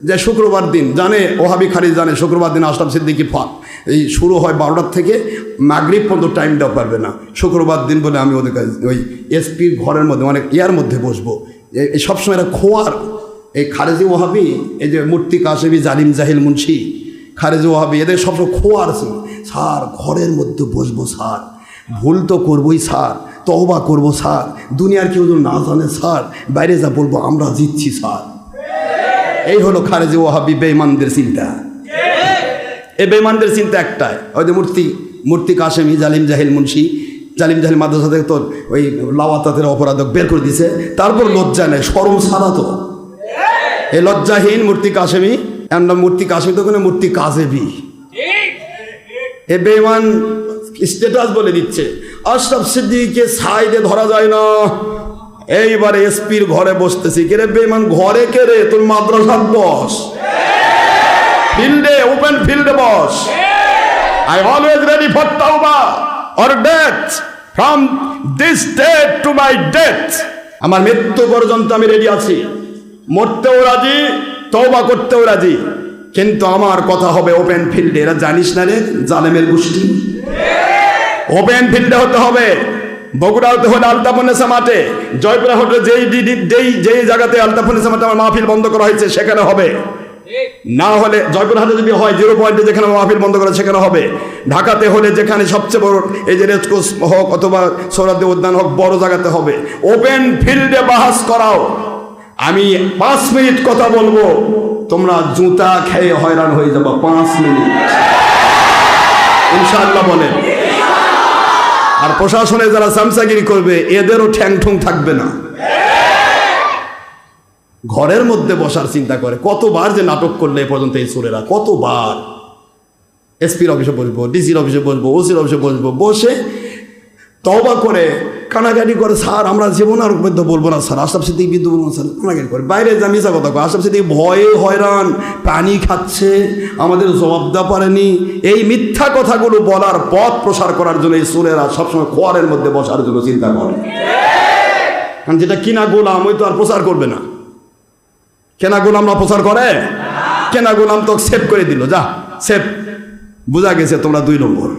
যে শুক্রবার দিন জানে ওহাবি খারিজ জানে শুক্রবার দিন আশরাফ সিদ্দিকী এই শুরু হয় 12টার থেকে মাগরিব পর্যন্ত টাইম দেওয়া পারবে না শুক্রবার দিন বলে আমি ওদের কাছে ওই এসপির ঘরের মধ্যে মানে ইয়ার মধ্যে বসবো। এই সবসময় এরা খোয়ার এই খারেজি ওহাবি এই যে মূর্তি কাশেবি জালিম জাহিল মুন্সি খারেজি ওহাবি এদের সবসময় খোয়ার স্যার ঘরের মধ্যে বসবো স্যার, ভুল তো করবোই স্যার, তওবা করবো স্যার, দুনিয়ার কেউ যদি না জানে স্যার, বাইরে যা বলবো আমরা জিতছি স্যার। এই হলো খারেজি ওহাবি বেঈমানদের চিন্তা। এই বেঈমানদের চিন্তা একটাই, ওই যে মূর্তি কাশেমি জালিম জাহিল মুন্সি জালিম জাহিল মাদ্রাসা থেকে তোর ওই লাওয়াতাতের অপরাধক বের করে দিছে, তারপর লজ্জা নেই শরম ছাড়া তো এই লজ্জাহীন মূর্তি কাশেমি মূর্তি কাশেমি তো কোনো মূর্তি কাজেবি এ বেঈমান স্ট্যাটাস বলে দিচ্ছে আশরাফ সিদ্দিকীকে সাইডে ধরা যায় না, এইবারে এসপির ঘরে বসতেছি। কে রে বেঈমান ঘরে কে রে? তোর মাদ্রাসাত বস, ফিল্ডে ওপেন ফিল্ডে বস। I always ready for tawbah or death from this day to my death. আমার মৃত্যু পর্যন্ত আমি রেডি আছি, মরতেও রাজি, তওবা করতেও রাজি, কিন্তু আমার কথা হবে ওপেন ফিল্ডে। এরা জানিস না রে জালেমের গোষ্ঠী, ওপেন ফিল্ডে হতে হবে। বগুড়া হতে হলে আলতাফুন্নেসা মাঠে, জয়পুরা হতে যেই জায়গাতে আলতাফুন্নেসা মাঠে আমার মাহফিল বন্ধ করা হয়েছে সেখানে হবে, না হলে জয়পুরহাটে যদি হয় 0 পয়েন্টে যেখানে মাহফিল বন্ধ করা সেখানে হবে, ঢাকাতে হলে যেখানে সবচেয়ে বড় এই যে রেসকোর্স হোক অথবা সোহরাওয়ার্দী উদ্যান হোক বড় জায়গাতে হবে, ওপেন ফিল্ডে বাহাস করাও। আমি 5 মিনিট কথা বলবো, তোমরা জুতা খেয়ে হয়রান হয়ে যাবো। 5 মিনিট ইনশাআল্লাহ বলেন। আর প্রশাসনে যারা সামসাগিরি করবে এদেরও ঠ্যাং ঠুং থাকবে না। ঘরের মধ্যে বসার চিন্তা করে, কতবার যে নাটক করলে এ পর্যন্ত এই চোরেরা, কতবার এসপির অফিসে বসবো, ডিসির অফিসে বসবো, ওসির অফিসে বসবো, বসে তওবা করে কানাকাটি করে স্যার আমরা জীবন আর মধ্যে বলবো না স্যার, আশরাফ সিদ্দিকী বিদ্যুৎ বলবো স্যার, কানাকাটি করে বাইরে যা মিশা কথা কয়। আশরাফ সিদ্দিকী ভয়ে হয়রান, পানি খাচ্ছে, আমাদের জবাব দেওয়া পারেনি, এই মিথ্যা কথাগুলো বলার পথ প্রসার করার জন্য এই চোরেরা সবসময় খোয়ারের মধ্যে বসার জন্য চিন্তা করে। কারণ যেটা কিনা গোলাম ওই তো আর প্রচার করবে না। কেনা গোলামরা প্রচার করে? কেনা গোলাম তো সেভ করে দিল, যা সেভ, বোঝা গেছে তোমরা 2 নম্বর।